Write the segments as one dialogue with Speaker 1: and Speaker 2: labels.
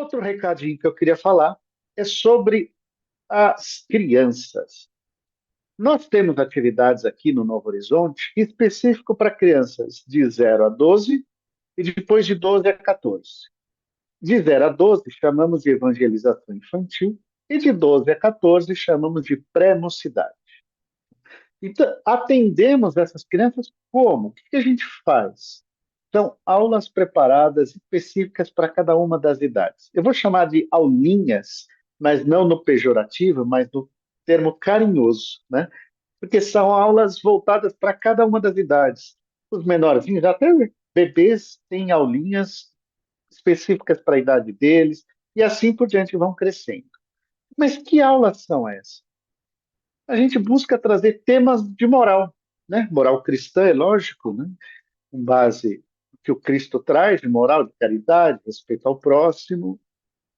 Speaker 1: Outro recadinho que eu queria falar é sobre as crianças. Nós temos atividades aqui no Novo Horizonte específico para crianças de 0 a 12 e depois de 12 a 14. De 0 a 12 chamamos de evangelização infantil e de 12 a 14 chamamos de pré-mocidade. Então, atendemos essas crianças como? O que a gente faz? São aulas preparadas específicas para cada uma das idades. Eu vou chamar de aulinhas, mas não no pejorativo, mas no termo carinhoso, né? Porque são aulas voltadas para cada uma das idades. Os menorzinhos, até bebês, têm aulinhas específicas para a idade deles, e assim por diante vão crescendo. Mas que aulas são essas? A gente busca trazer temas de moral, né? Moral cristã, é lógico, né? Com base no que o Cristo traz de moral, de caridade, respeito ao próximo,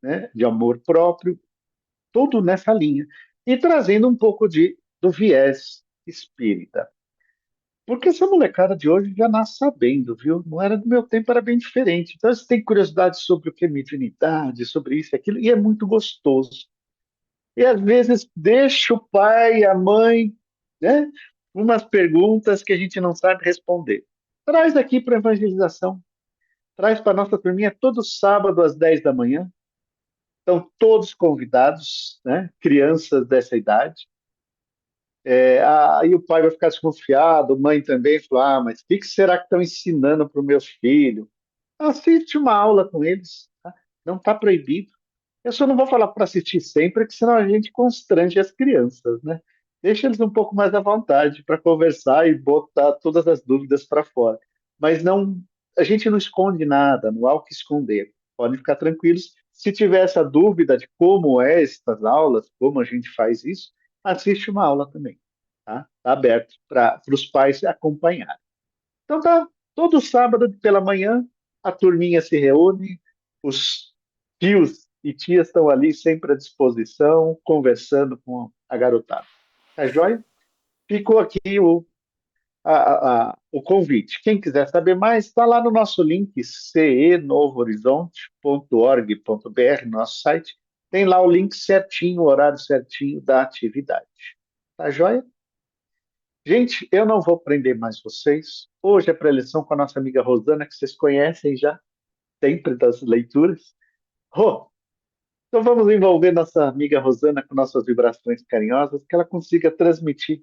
Speaker 1: né? De amor próprio, tudo nessa linha. E trazendo um pouco do viés espírita. Porque essa molecada de hoje já nasce sabendo, viu? Não era do meu tempo, era bem diferente. Então, você tem curiosidade sobre o que é mediunidade, sobre isso e aquilo, e é muito gostoso. E às vezes deixa o pai, a mãe, né? Umas perguntas que a gente não sabe responder. Traz aqui para a evangelização. Traz para a nossa turminha todo sábado às 10 da manhã. Estão todos convidados, né? Crianças dessa idade. Aí o pai vai ficar desconfiado, mãe também, fala, mas o que será que estão ensinando para o meu filho? Assiste uma aula com eles, tá? Não está proibido. Eu só não vou falar para assistir sempre, porque senão a gente constrange as crianças, né? Deixa eles um pouco mais à vontade para conversar e botar todas as dúvidas para fora. Mas não, a gente não esconde nada, não há o que esconder. Podem ficar tranquilos. Se tiver essa dúvida de como é essas aulas, como a gente faz isso, assiste uma aula também, tá? Tá aberto para os pais acompanharem. Então tá, todo sábado pela manhã a turminha se reúne, os tios e tias estão ali sempre à disposição, conversando com a garotada. Tá joia? Ficou aqui o convite. Quem quiser saber mais, está lá no nosso link, cenovhorizonte.org.br, nosso site. Tem lá o link certinho, o horário certinho da atividade. Tá joia? Gente, eu não vou prender mais vocês. Hoje é preleção com a nossa amiga Rosana, que vocês conhecem já, sempre das leituras. Rô, então vamos envolver nossa amiga Rosana com nossas vibrações carinhosas, que ela consiga transmitir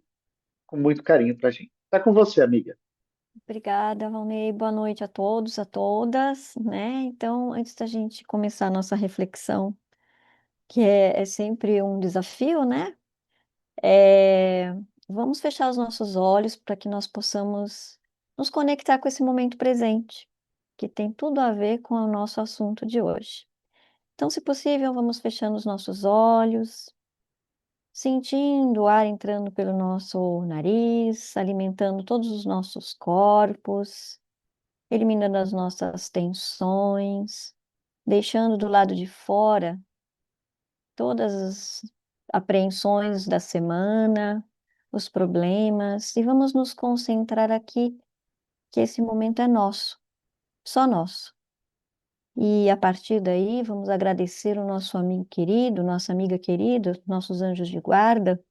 Speaker 1: com muito carinho para a gente. Tá com você, amiga.
Speaker 2: Obrigada, Valnei. Boa noite a todos, a todas, né? Então, antes da gente começar a nossa reflexão, que é sempre um desafio, né? É, Vamos fechar os nossos olhos para que nós possamos nos conectar com esse momento presente, que tem tudo a ver com o nosso assunto de hoje. Então, se possível, vamos fechando os nossos olhos, sentindo o ar entrando pelo nosso nariz, alimentando todos os nossos corpos, eliminando as nossas tensões, deixando do lado de fora todas as apreensões da semana, os problemas, e vamos nos concentrar aqui que esse momento é nosso, só nosso. E a partir daí, vamos agradecer o nosso amigo querido, nossa amiga querida, nossos anjos de guarda,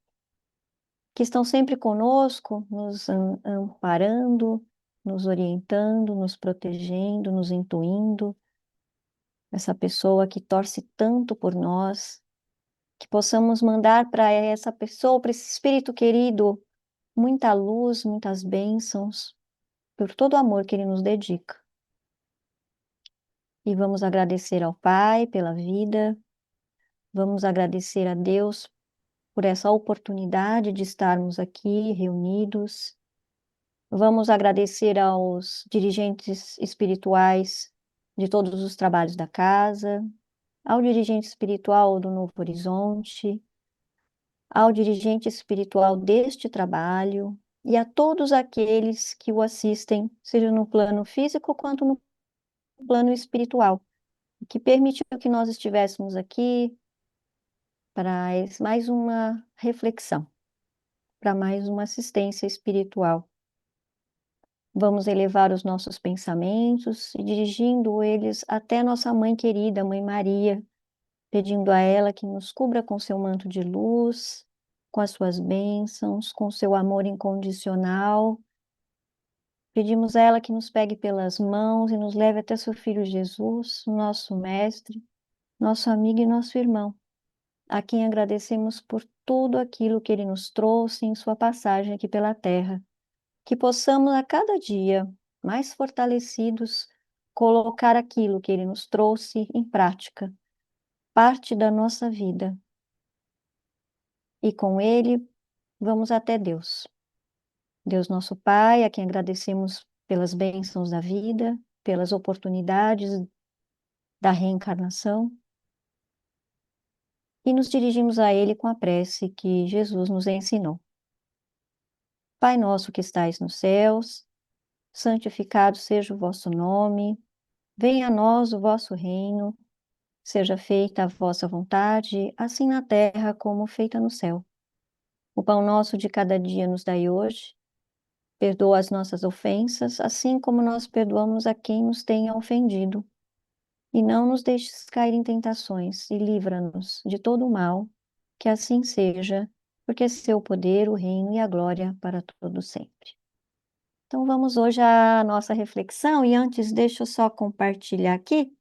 Speaker 2: que estão sempre conosco, nos amparando, nos orientando, nos protegendo, nos intuindo, essa pessoa que torce tanto por nós, que possamos mandar para essa pessoa, para esse espírito querido, muita luz, muitas bênçãos, por todo o amor que ele nos dedica. E vamos agradecer ao Pai pela vida, vamos agradecer a Deus por essa oportunidade de estarmos aqui reunidos. Vamos agradecer aos dirigentes espirituais de todos os trabalhos da casa, ao dirigente espiritual do Novo Horizonte, ao dirigente espiritual deste trabalho e a todos aqueles que o assistem, seja no plano físico quanto no plano espiritual, que permitiu que nós estivéssemos aqui para mais uma reflexão, para mais uma assistência espiritual Vamos elevar os nossos pensamentos e dirigindo eles até nossa mãe querida, Mãe Maria, pedindo a ela que nos cubra com seu manto de luz, com as suas bênçãos, com seu amor incondicional. Pedimos a ela que nos pegue pelas mãos e nos leve até seu Filho Jesus, nosso Mestre, nosso amigo e nosso irmão, a quem agradecemos por tudo aquilo que ele nos trouxe em sua passagem aqui pela terra. Que possamos a cada dia, mais fortalecidos, colocar aquilo que ele nos trouxe em prática, parte da nossa vida. E com ele, vamos até Deus. Deus nosso Pai, a quem agradecemos pelas bênçãos da vida, pelas oportunidades da reencarnação, e nos dirigimos a Ele com a prece que Jesus nos ensinou. Pai nosso que estais nos céus, santificado seja o vosso nome, venha a nós o vosso reino, seja feita a vossa vontade, assim na terra como feita no céu. O pão nosso de cada dia nos dai hoje, perdoa as nossas ofensas, assim como nós perdoamos a quem nos tenha ofendido. E não nos deixes cair em tentações, e livra-nos de todo o mal, que assim seja, porque é seu poder, o reino e a glória para todo sempre. Então vamos hoje à nossa reflexão, e antes deixa eu só compartilhar aqui.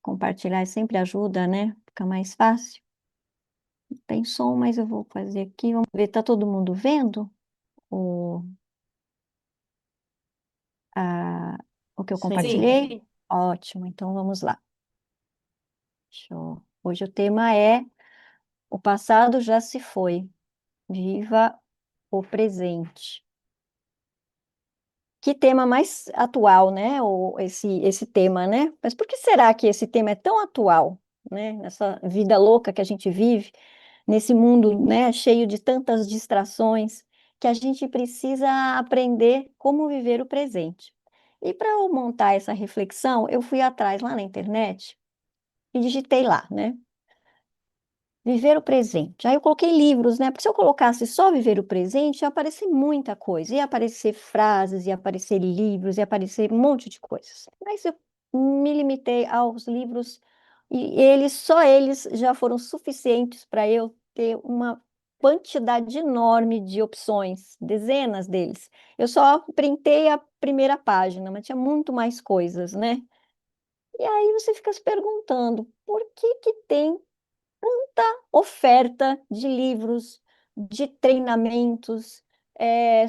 Speaker 2: Compartilhar sempre ajuda, né? Fica mais fácil. Tem som, mas eu vou fazer aqui. Vamos ver, tá todo mundo vendo o, o que eu
Speaker 3: Sim.
Speaker 2: compartilhei? Ótimo, então vamos lá. Hoje o tema é O passado já se foi. Viva o presente. Que tema mais atual, né? Esse tema, né? Mas por que será que esse tema é tão atual, né? Nessa vida louca que a gente vive, nesse mundo, né, cheio de tantas distrações, que a gente precisa aprender como viver o presente. E para eu montar essa reflexão, eu fui atrás lá na internet e digitei lá, né? Viver o presente. Aí eu coloquei livros, né? Porque se eu colocasse só viver o presente, ia aparecer muita coisa. Ia aparecer frases, ia aparecer livros, ia aparecer um monte de coisas. Mas eu me limitei aos livros e só eles já foram suficientes para eu ter uma quantidade enorme de opções, dezenas deles. Eu só printei a primeira página, mas tinha muito mais coisas, né? E aí você fica se perguntando, por que que tem oferta de livros, de treinamentos,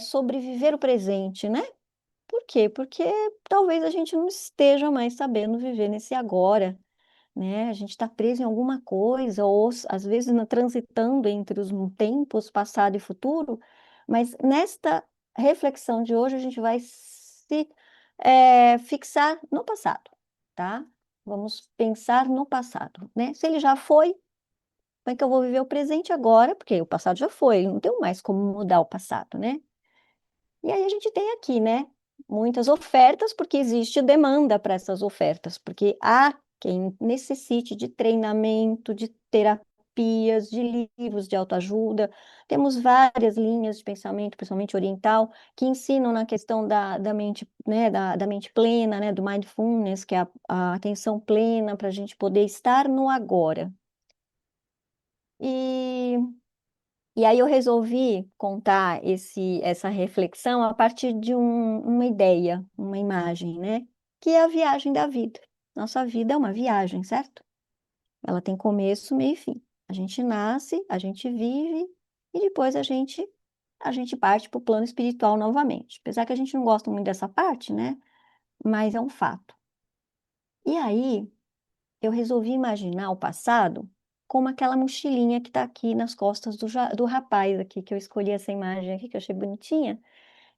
Speaker 2: sobre viver o presente, né? Por quê? Porque talvez a gente não esteja mais sabendo viver nesse agora, né? A gente está preso em alguma coisa, ou às vezes transitando entre os tempos passado e futuro, mas nesta reflexão de hoje a gente vai se fixar no passado, tá? Vamos pensar no passado, né? Se ele já foi, como é que eu vou viver o presente agora? Porque o passado já foi, não tenho mais como mudar o passado, né? E aí a gente tem aqui, né, muitas ofertas, porque existe demanda para essas ofertas, porque há quem necessite de treinamento, de terapias, de livros de autoajuda. Temos várias linhas de pensamento, principalmente oriental, que ensinam na questão da mente, né, da mente plena, né, do mindfulness, que é a atenção plena, para a gente poder estar no agora. E E aí eu resolvi contar essa reflexão a partir de uma ideia, uma imagem, né? Que é a viagem da vida. Nossa vida é uma viagem, certo? Ela tem começo, meio e fim. A gente nasce, a gente vive e depois a gente parte para o plano espiritual novamente. Apesar que a gente não gosta muito dessa parte, né? Mas é um fato. E aí eu resolvi imaginar o passado como aquela mochilinha que está aqui nas costas do rapaz aqui, que eu escolhi essa imagem aqui, que eu achei bonitinha.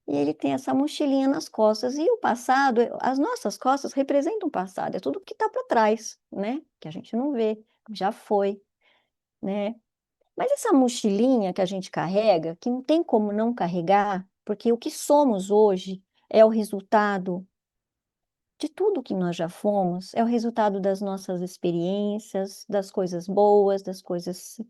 Speaker 2: E ele tem essa mochilinha nas costas. E o passado, as nossas costas representam o passado, é tudo que está para trás, né? Que a gente não vê, já foi, né? Mas essa mochilinha que a gente carrega, que não tem como não carregar, porque o que somos hoje é o resultado de tudo que nós já fomos, é o resultado das nossas experiências, das coisas boas, das coisas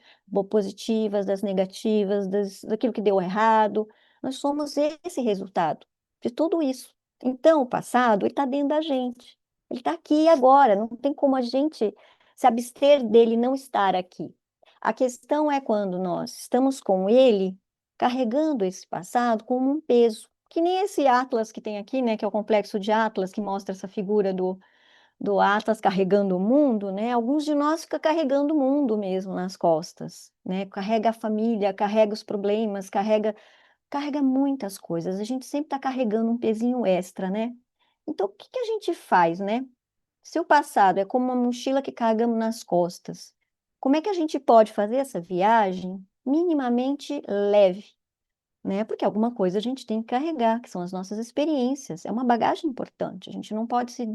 Speaker 2: positivas, das negativas, daquilo que deu errado. Nós somos esse resultado. de tudo isso. Então, o passado, ele está dentro da gente. Ele está aqui e agora. Não tem como a gente se abster dele não estar aqui. A questão é quando nós estamos com ele, carregando esse passado como um peso. Que nem esse Atlas que tem aqui, né, que é o complexo de Atlas, que mostra essa figura do Atlas carregando o mundo, né? Alguns de nós fica carregando o mundo mesmo nas costas, né? Carrega a família, carrega os problemas, carrega muitas coisas. A gente sempre está carregando um pezinho extra, né? Então, o que que a gente faz, né? Se o passado é como uma mochila que carregamos nas costas, como é que a gente pode fazer essa viagem minimamente leve, né? Porque alguma coisa a gente tem que carregar, que são as nossas experiências. É uma bagagem importante, a gente não pode se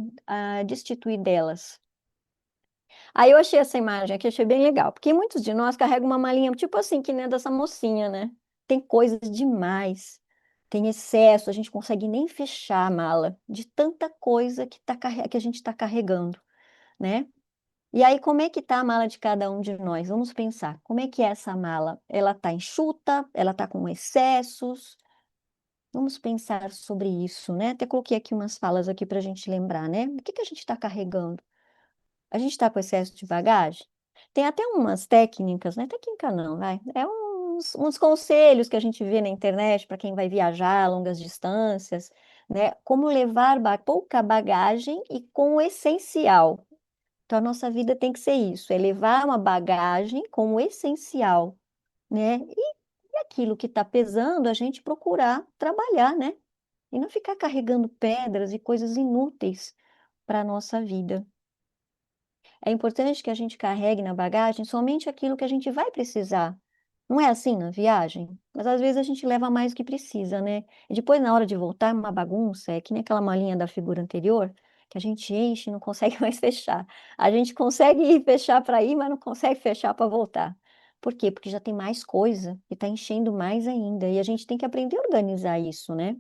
Speaker 2: destituir delas. Aí eu achei essa imagem aqui, achei bem legal, porque muitos de nós carregam uma malinha, tipo assim, que nem a dessa mocinha, né? Tem coisas demais, tem excesso, a gente consegue nem fechar a mala de tanta coisa que a gente está carregando, né? E aí, como é que tá a mala de cada um de nós? Vamos pensar, como é que é essa mala? Ela tá enxuta? Ela tá com excessos? Vamos pensar sobre isso, né? Até coloquei aqui umas falas aqui para a gente lembrar, né? O que que a gente está carregando? A gente está com excesso de bagagem? Tem até umas técnicas, não é técnica não, vai. É uns conselhos que a gente vê na internet para quem vai viajar a longas distâncias, né? Como levar pouca bagagem e com o essencial. Então, a nossa vida tem que ser isso, é levar uma bagagem com o essencial, né? E aquilo que está pesando, a gente procurar trabalhar, né? E não ficar carregando pedras e coisas inúteis para a nossa vida. É importante que a gente carregue na bagagem somente aquilo que a gente vai precisar. Não é assim na viagem? Mas às vezes a gente leva mais do que precisa, né? E depois, na hora de voltar, é uma bagunça, é que nem aquela malinha da figura anterior, que a gente enche e não consegue mais fechar. A gente consegue fechar para ir, mas não consegue fechar para voltar. Por quê? Porque já tem mais coisa e está enchendo mais ainda. E a gente tem que aprender a organizar isso, né?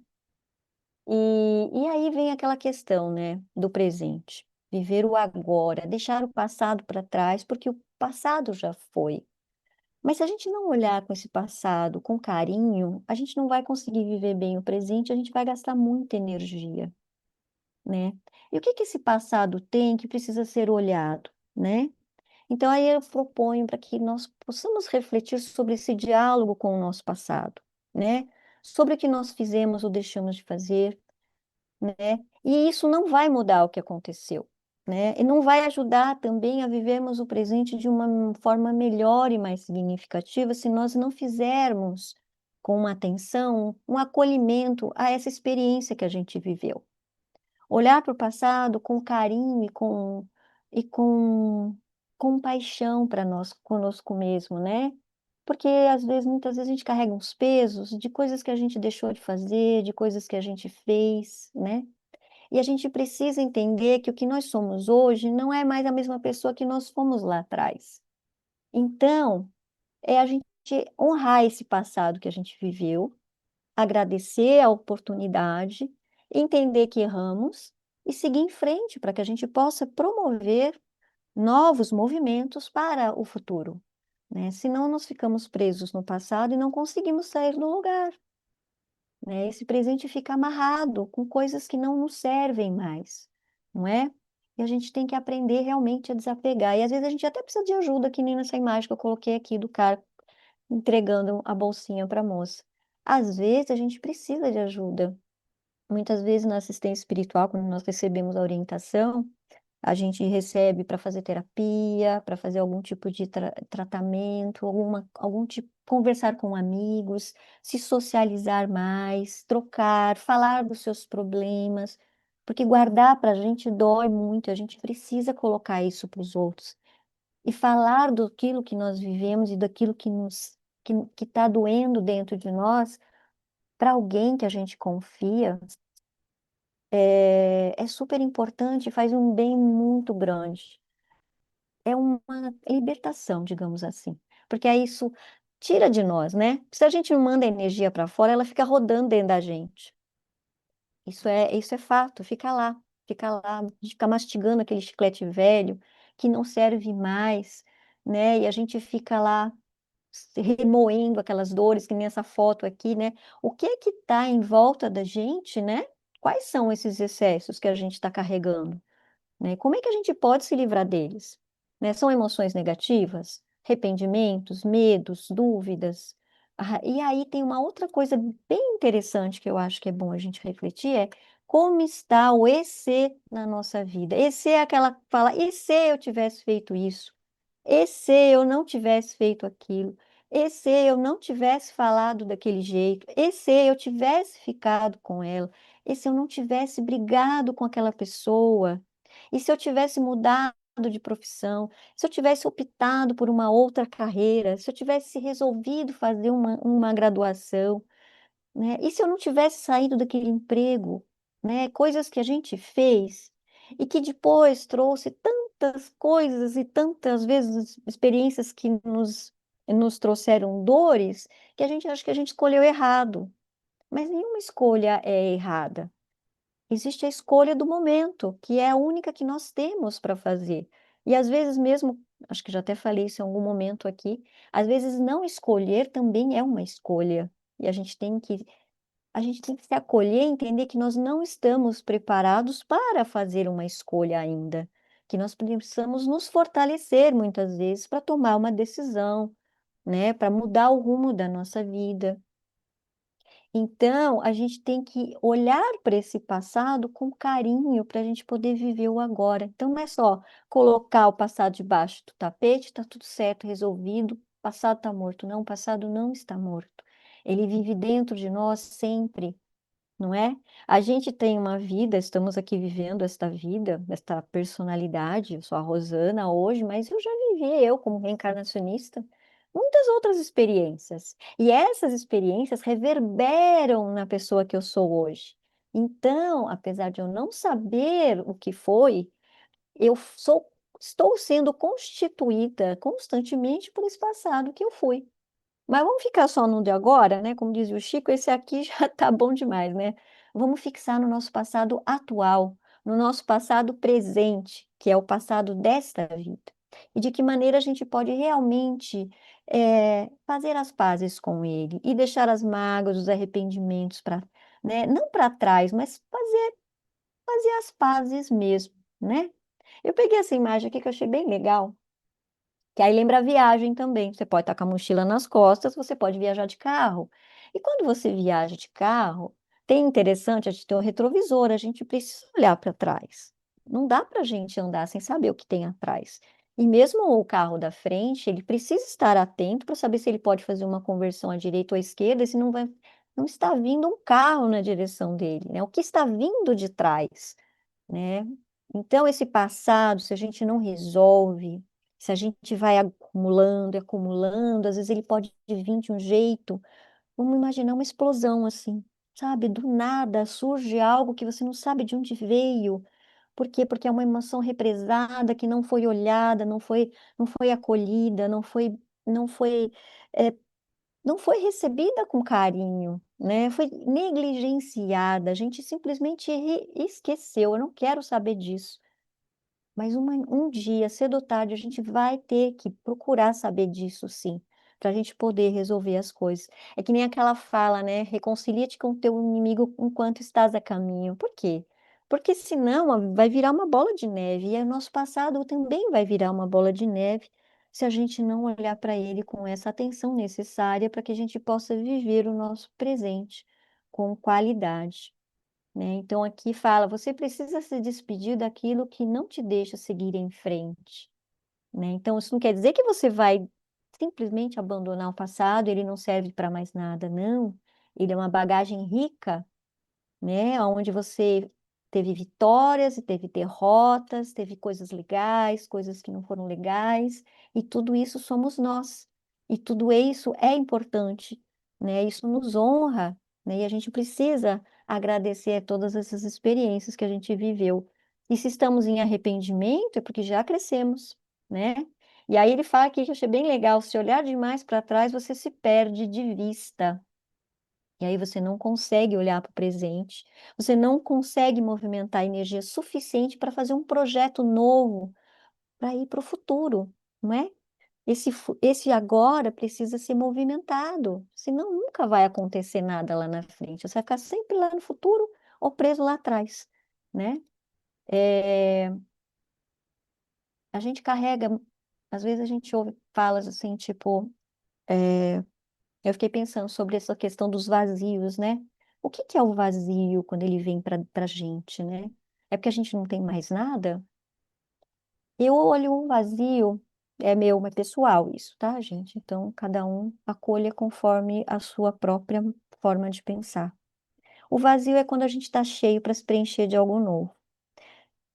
Speaker 2: E aí vem aquela questão, né, do presente. Viver o agora, deixar o passado para trás, porque o passado já foi. Mas se a gente não olhar com esse passado com carinho, a gente não vai conseguir viver bem o presente, a gente vai gastar muita energia, né? E o que que esse passado tem que precisa ser olhado, né? Então aí eu proponho para que nós possamos refletir sobre esse diálogo com o nosso passado, né? Sobre o que nós fizemos ou deixamos de fazer, né? E isso não vai mudar o que aconteceu, né? E não vai ajudar também a vivermos o presente de uma forma melhor e mais significativa se nós não fizermos com uma atenção, um acolhimento a essa experiência que a gente viveu. Olhar para o passado com carinho e com compaixão para nós, conosco mesmo, né? Porque às vezes, muitas vezes a gente carrega uns pesos de coisas que a gente deixou de fazer, de coisas que a gente fez, né? E a gente precisa entender que o que nós somos hoje não é mais a mesma pessoa que nós fomos lá atrás. Então, é a gente honrar esse passado que a gente viveu, agradecer a oportunidade, entender que erramos e seguir em frente para que a gente possa promover novos movimentos para o futuro, né? Senão nós ficamos presos no passado e não conseguimos sair do lugar, né? Esse presente fica amarrado com coisas que não nos servem mais, não é? E a gente tem que aprender realmente a desapegar. E às vezes a gente até precisa de ajuda, que nem nessa imagem que eu coloquei aqui do cara entregando a bolsinha para a moça. Às vezes a gente precisa de ajuda. Muitas vezes na assistência espiritual, quando nós recebemos a orientação, a gente recebe para fazer terapia, para fazer algum tipo de tratamento, algum tipo, conversar com amigos, se socializar mais, trocar, falar dos seus problemas, porque guardar para a gente dói muito, a gente precisa colocar isso para os outros. E falar daquilo que nós vivemos e daquilo que está doendo dentro de nós, para alguém que a gente confia, é super importante, faz um bem muito grande. É uma libertação, digamos assim. Porque aí isso tira de nós, né? Se a gente não manda energia para fora, ela fica rodando dentro da gente. Isso é fato, fica lá, a gente fica mastigando aquele chiclete velho que não serve mais, né? E a gente fica lá remoendo aquelas dores, que nem essa foto aqui, né? O que é que está em volta da gente, né? Quais são esses excessos que a gente está carregando? Né? Como é que a gente pode se livrar deles? Né? São emoções negativas, arrependimentos, medos, dúvidas. Ah, e aí tem uma outra coisa bem interessante que eu acho que é bom a gente refletir, é como está o e se na nossa vida. E se é aquela que fala, e se eu tivesse feito isso? E se eu não tivesse feito aquilo? E se eu não tivesse falado daquele jeito? E se eu tivesse ficado com ela? E se eu não tivesse brigado com aquela pessoa? E se eu tivesse mudado de profissão? Se eu tivesse optado por uma outra carreira? Se eu tivesse resolvido fazer uma graduação? Né? E se eu não tivesse saído daquele emprego, né? Coisas que a gente fez e que depois trouxe tantas coisas e tantas vezes experiências que nos trouxeram dores, que a gente acha que a gente escolheu errado. Mas nenhuma escolha é errada. Existe a escolha do momento, que é a única que nós temos para fazer. E às vezes mesmo, acho que já até falei isso em algum momento aqui, às vezes não escolher também é uma escolha. E a gente tem que se acolher e entender que nós não estamos preparados para fazer uma escolha ainda, que nós precisamos nos fortalecer muitas vezes para tomar uma decisão, né, para mudar o rumo da nossa vida. Então, a gente tem que olhar para esse passado com carinho para a gente poder viver o agora. Então, não é só colocar o passado debaixo do tapete, está tudo certo, resolvido, o passado está morto. Não, o passado não está morto. Ele vive dentro de nós sempre, não é? A gente tem uma vida, estamos aqui vivendo esta vida, esta personalidade. Eu sou a Rosana hoje, mas eu já vivi, eu como reencarnacionista, muitas outras experiências. E essas experiências reverberam na pessoa que eu sou hoje. Então, apesar de eu não saber o que foi, estou sendo constituída constantemente por esse passado que eu fui. Mas vamos ficar só no de agora, né? Como dizia o Chico, esse aqui já tá bom demais, né? Vamos fixar no nosso passado atual, no nosso passado presente, que é o passado desta vida. E de que maneira a gente pode realmente fazer as pazes com ele e deixar as mágoas, os arrependimentos para, né? Não para trás, mas fazer as pazes mesmo, né? Eu peguei essa imagem aqui que eu achei bem legal. Que aí lembra a viagem também. Você pode estar com a mochila nas costas, você pode viajar de carro. E quando você viaja de carro, tem interessante, a gente tem o retrovisor, a gente precisa olhar para trás. Não dá para a gente andar sem saber o que tem atrás. E mesmo o carro da frente, ele precisa estar atento para saber se ele pode fazer uma conversão à direita ou à esquerda, e se não está vindo um carro na direção dele, né? O que está vindo de trás, né? Então, esse passado, se a gente não resolve, se a gente vai acumulando e acumulando, às vezes ele pode vir de um jeito, vamos imaginar uma explosão assim, sabe? Do nada surge algo que você não sabe de onde veio. Por quê? Porque é uma emoção represada que não foi olhada, não foi acolhida, não foi, eh, não foi recebida com carinho, né? Foi negligenciada. A gente simplesmente esqueceu. Eu não quero saber disso. Mas um dia, cedo ou tarde, a gente vai ter que procurar saber disso, sim, para a gente poder resolver as coisas. É que nem aquela fala, né? Reconcilia-te com o teu inimigo enquanto estás a caminho. Por quê? Porque senão vai virar uma bola de neve, e aí o nosso passado também vai virar uma bola de neve se a gente não olhar para ele com essa atenção necessária para que a gente possa viver o nosso presente com qualidade, né? Então aqui fala, você precisa se despedir daquilo que não te deixa seguir em frente, né? Então isso não quer dizer que você vai simplesmente abandonar o passado, ele não serve para mais nada, não. Ele é uma bagagem rica, né? Onde você teve vitórias e teve derrotas, teve coisas legais, coisas que não foram legais, e tudo isso somos nós. E tudo isso é importante, né? Isso nos honra, né? E a gente precisa agradecer a todas essas experiências que a gente viveu. E se estamos em arrependimento, é porque já crescemos, né? E aí ele fala aqui que eu achei bem legal, se olhar demais para trás, você se perde de vista. E aí você não consegue olhar para o presente, você não consegue movimentar energia suficiente para fazer um projeto novo, para ir para o futuro, não é? Esse agora precisa ser movimentado, senão nunca vai acontecer nada lá na frente. Você vai ficar sempre lá no futuro ou preso lá atrás, né? É, a gente carrega, às vezes a gente ouve falas assim, tipo, eu fiquei pensando sobre essa questão dos vazios, né? O que que é o vazio quando ele vem para gente, né? É porque a gente não tem mais nada? Eu olho um vazio, é meu, é pessoal isso, tá, gente? Então, cada um acolha conforme a sua própria forma de pensar. O vazio é quando a gente está cheio para se preencher de algo novo.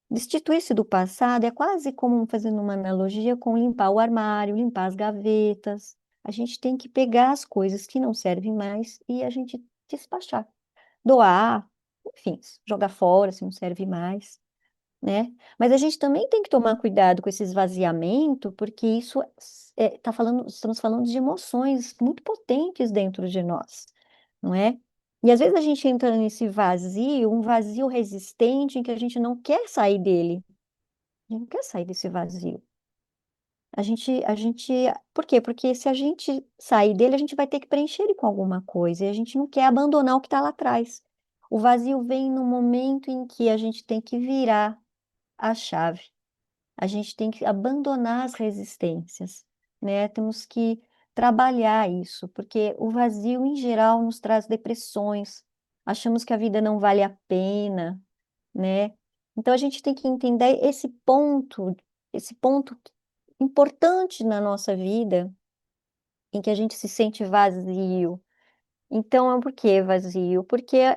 Speaker 2: Destituir-se do passado é quase como fazendo uma analogia com limpar o armário, limpar as gavetas. A gente tem que pegar as coisas que não servem mais e a gente despachar, doar, enfim, jogar fora se não serve mais, né? Mas a gente também tem que tomar cuidado com esse esvaziamento, porque isso tá falando, estamos falando de emoções muito potentes dentro de nós, não é? E às vezes a gente entra nesse vazio, um vazio resistente em que a gente não quer sair dele. A gente não quer sair desse vazio. A gente, por quê? Porque se a gente sair dele, a gente vai ter que preencher ele com alguma coisa, e a gente não quer abandonar o que está lá atrás. O vazio vem no momento em que a gente tem que virar a chave. A gente tem que abandonar as resistências, né? Temos que trabalhar isso, porque o vazio, em geral, nos traz depressões. Achamos que a vida não vale a pena, né? Então a gente tem que entender esse ponto importante na nossa vida, em que a gente se sente vazio. Então, por que vazio? Porque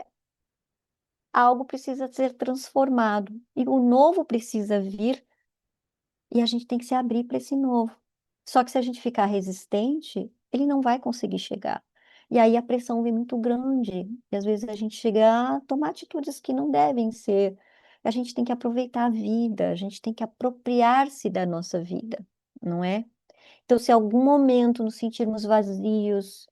Speaker 2: algo precisa ser transformado e o novo precisa vir e a gente tem que se abrir para esse novo. Só que se a gente ficar resistente, ele não vai conseguir chegar. E aí a pressão vem muito grande. E às vezes a gente chega a tomar atitudes que não devem ser. A gente tem que aproveitar a vida, a gente tem que apropriar-se da nossa vida, não é? Então, se em algum momento nos sentirmos vazios,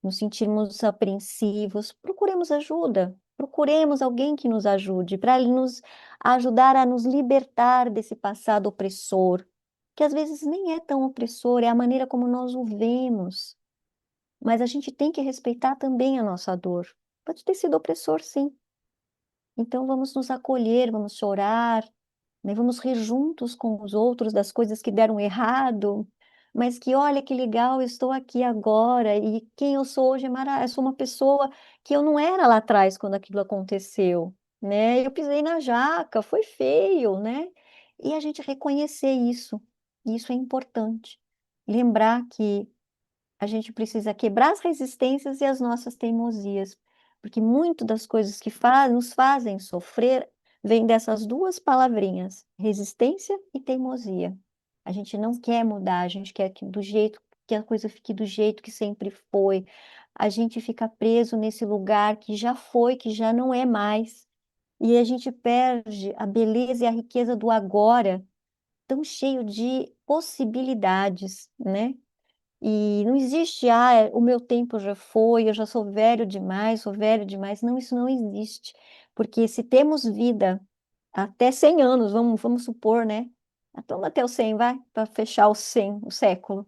Speaker 2: nos sentirmos apreensivos, procuremos ajuda. Procuremos alguém que nos ajude para nos ajudar a nos libertar desse passado opressor, que às vezes nem é tão opressor, é a maneira como nós o vemos. Mas a gente tem que respeitar também a nossa dor. Pode ter sido opressor, sim. Então vamos nos acolher, vamos chorar, né? Vamos rir juntos com os outros das coisas que deram errado, mas que olha que legal, eu estou aqui agora e quem eu sou hoje é maravilhoso. Eu sou uma pessoa que eu não era lá atrás quando aquilo aconteceu, né? Eu pisei na jaca, foi feio, né? E a gente reconhecer isso é importante. Lembrar que a gente precisa quebrar as resistências e as nossas teimosias, porque muito das coisas que nos fazem sofrer vem dessas duas palavrinhas, resistência e teimosia. A gente não quer mudar, a gente quer que a coisa fique do jeito que sempre foi. A gente fica preso nesse lugar que já foi, que já não é mais. E a gente perde a beleza e a riqueza do agora, tão cheio de possibilidades, né? E não existe, o meu tempo já foi, eu já sou velho demais, sou velho demais. Não, isso não existe. Porque se temos vida até 100 anos, vamos supor, né? Vamos até os 100, vai, para fechar os 100, o século.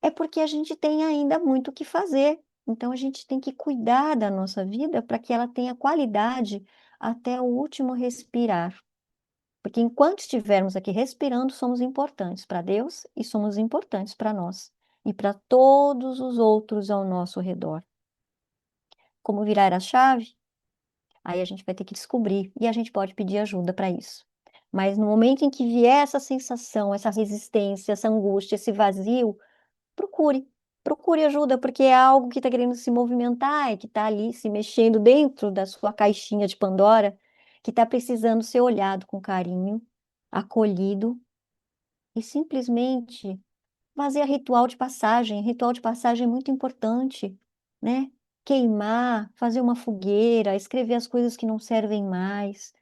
Speaker 2: É porque a gente tem ainda muito o que fazer. Então a gente tem que cuidar da nossa vida para que ela tenha qualidade até o último respirar. Porque enquanto estivermos aqui respirando, somos importantes para Deus e somos importantes para nós e para todos os outros ao nosso redor. Como virar a chave? Aí a gente vai ter que descobrir e a gente pode pedir ajuda para isso. Mas no momento em que vier essa sensação, essa resistência, essa angústia, esse vazio, procure. Procure ajuda, porque é algo que está querendo se movimentar e que está ali se mexendo dentro da sua caixinha de Pandora, que está precisando ser olhado com carinho, acolhido e simplesmente fazer ritual de passagem. Ritual de passagem é muito importante, né? Queimar, fazer uma fogueira, escrever as coisas que não servem mais,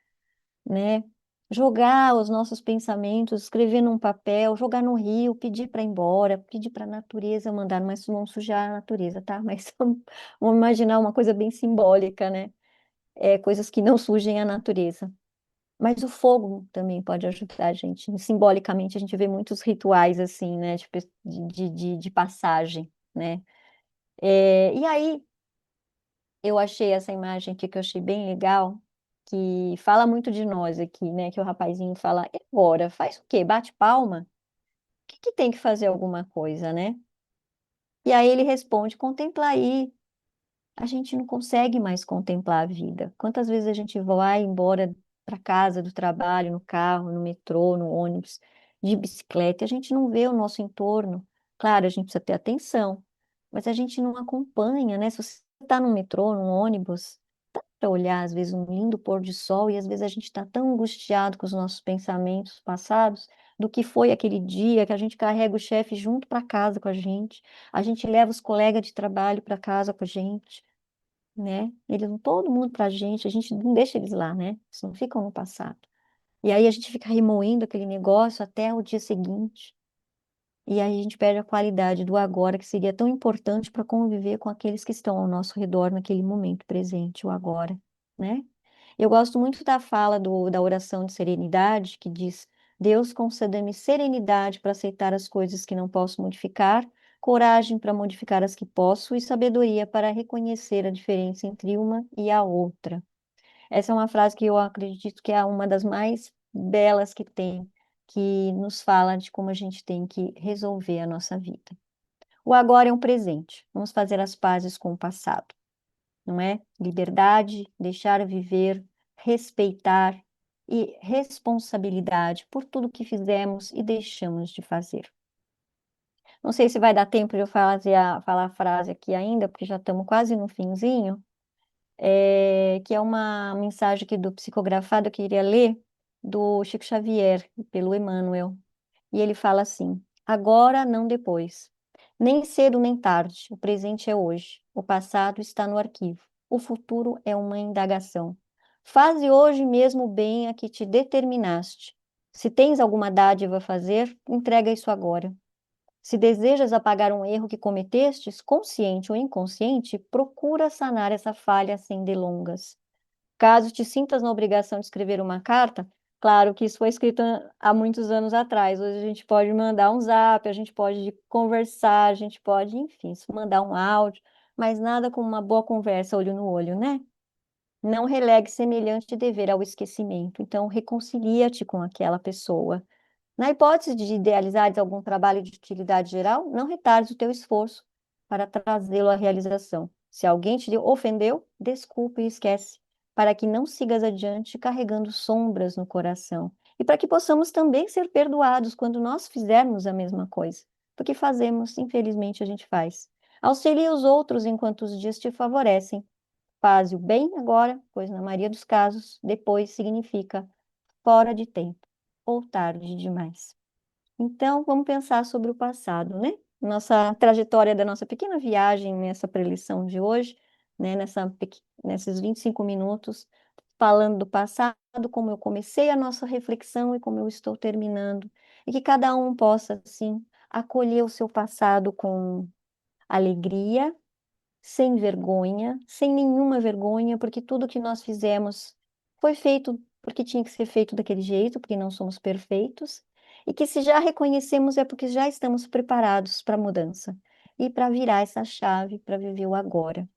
Speaker 2: né? Jogar os nossos pensamentos, escrever num papel, jogar no rio, pedir para ir embora, pedir para a natureza mandar, mas não sujar a natureza, tá? Mas vamos imaginar uma coisa bem simbólica, né? Coisas que não sujem a natureza. Mas o fogo também pode ajudar a gente. Simbolicamente, a gente vê muitos rituais assim, né? Tipo, de passagem, né? E aí, eu achei essa imagem aqui que eu achei bem legal, que fala muito de nós aqui, né? Que o rapazinho fala, e agora? Faz o quê? Bate palma? O que que tem que fazer alguma coisa, né? E aí ele responde, contempla aí. A gente não consegue mais contemplar a vida. Quantas vezes a gente vai embora para casa, do trabalho, no carro, no metrô, no ônibus, de bicicleta, e a gente não vê o nosso entorno. Claro, a gente precisa ter atenção, mas a gente não acompanha, né? Se você está no metrô, no ônibus, para olhar, às vezes, um lindo pôr de sol, e às vezes a gente está tão angustiado com os nossos pensamentos passados, do que foi aquele dia que a gente carrega o chefe junto para casa com a gente leva os colegas de trabalho para casa com a gente, né? Eles vão todo mundo pra gente, a gente não deixa eles lá, né? Eles não ficam no passado. E aí a gente fica remoendo aquele negócio até o dia seguinte. E aí a gente perde a qualidade do agora, que seria tão importante para conviver com aqueles que estão ao nosso redor naquele momento presente, o agora, né? Eu gosto muito da fala da oração de serenidade, que diz: Deus conceda-me serenidade para aceitar as coisas que não posso modificar, coragem para modificar as que posso e sabedoria para reconhecer a diferença entre uma e a outra. Essa é uma frase que eu acredito que é uma das mais belas que tem, que nos fala de como a gente tem que resolver a nossa vida. O agora é um presente. Vamos fazer as pazes com o passado, não é? Liberdade, deixar viver, respeitar e responsabilidade por tudo que fizemos e deixamos de fazer. Não sei se vai dar tempo de eu falar a frase aqui ainda, porque já estamos quase no finzinho, que é uma mensagem aqui do psicografado, eu queria ler, do Chico Xavier, pelo Emmanuel. E ele fala assim: agora, não depois. Nem cedo nem tarde, o presente é hoje. O passado está no arquivo. O futuro é uma indagação. Faze hoje mesmo o bem a que te determinaste. Se tens alguma dádiva a fazer, entrega isso agora. Se desejas apagar um erro que cometestes, consciente ou inconsciente, procura sanar essa falha sem delongas. Caso te sintas na obrigação de escrever uma carta, claro que isso foi escrito há muitos anos atrás. Hoje a gente pode mandar um zap, a gente pode conversar, a gente pode, enfim, mandar um áudio, mas nada como uma boa conversa olho no olho, né? Não relegue semelhante dever ao esquecimento. Então, reconcilia-te com aquela pessoa. Na hipótese de idealizares algum trabalho de utilidade geral, não retardes o teu esforço para trazê-lo à realização. Se alguém te ofendeu, desculpa e esquece, para que não sigas adiante carregando sombras no coração. E para que possamos também ser perdoados quando nós fizermos a mesma coisa. Porque fazemos, infelizmente, a gente faz. Auxilia os outros enquanto os dias te favorecem. Faze o bem agora, pois na maioria dos casos, depois significa fora de tempo ou tarde demais. Então, vamos pensar sobre o passado, né? Nossa trajetória da nossa pequena viagem nessa preleção de hoje, né? Nesses 25 minutos, falando do passado, como eu comecei a nossa reflexão e como eu estou terminando. E que cada um possa, assim, acolher o seu passado com alegria, sem vergonha, sem nenhuma vergonha, porque tudo que nós fizemos foi feito porque tinha que ser feito daquele jeito, porque não somos perfeitos, e que se já reconhecemos é porque já estamos preparados para a mudança e para virar essa chave para viver o agora.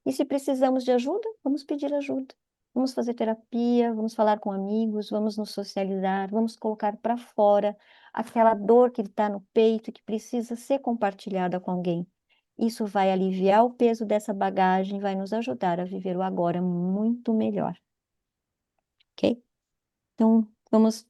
Speaker 2: E se precisamos de ajuda, vamos pedir ajuda. Vamos fazer terapia, vamos falar com amigos, vamos nos socializar, vamos colocar para fora aquela dor que está no peito e que precisa ser compartilhada com alguém. Isso vai aliviar o peso dessa bagagem, vai nos ajudar a viver o agora muito melhor, ok? Então, vamos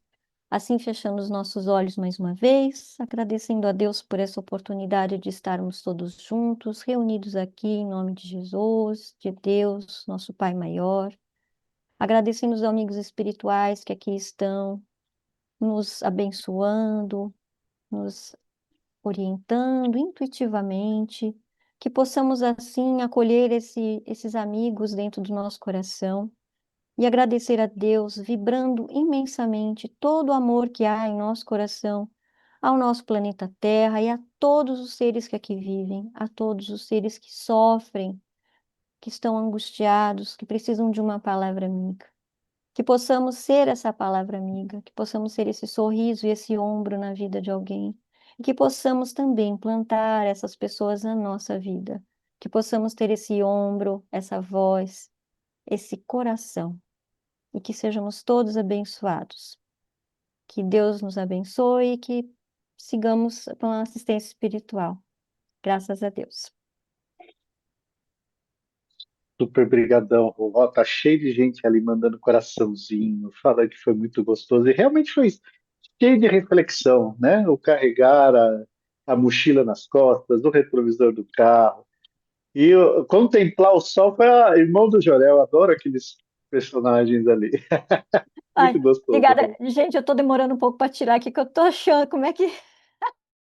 Speaker 2: assim fechando os nossos olhos mais uma vez, agradecendo a Deus por essa oportunidade de estarmos todos juntos, reunidos aqui em nome de Jesus, de Deus, nosso Pai maior. Agradecendo os amigos espirituais que aqui estão, nos abençoando, nos orientando intuitivamente, que possamos assim acolher esses amigos dentro do nosso coração e agradecer a Deus, vibrando imensamente todo o amor que há em nosso coração, ao nosso planeta Terra e a todos os seres que aqui vivem, a todos os seres que sofrem, que estão angustiados, que precisam de uma palavra amiga. Que possamos ser essa palavra amiga, que possamos ser esse sorriso e esse ombro na vida de alguém, e que possamos também plantar essas pessoas na nossa vida, que possamos ter esse ombro, essa voz, esse coração, e que sejamos todos abençoados. Que Deus nos abençoe e que sigamos com a assistência espiritual. Graças a Deus.
Speaker 1: Super brigadão, vovó. Tá cheio de gente ali mandando coraçãozinho, falando que foi muito gostoso. E realmente foi cheio de reflexão, né? O carregar a mochila nas costas, o retrovisor do carro. E contemplar o sol foi a irmão do Jorel. Adoro aqueles personagens ali.
Speaker 2: Ai,
Speaker 1: Muito gostoso,
Speaker 2: obrigada.
Speaker 1: vovó.
Speaker 2: Gente, eu tô demorando um pouco para tirar aqui, que eu tô achando como é que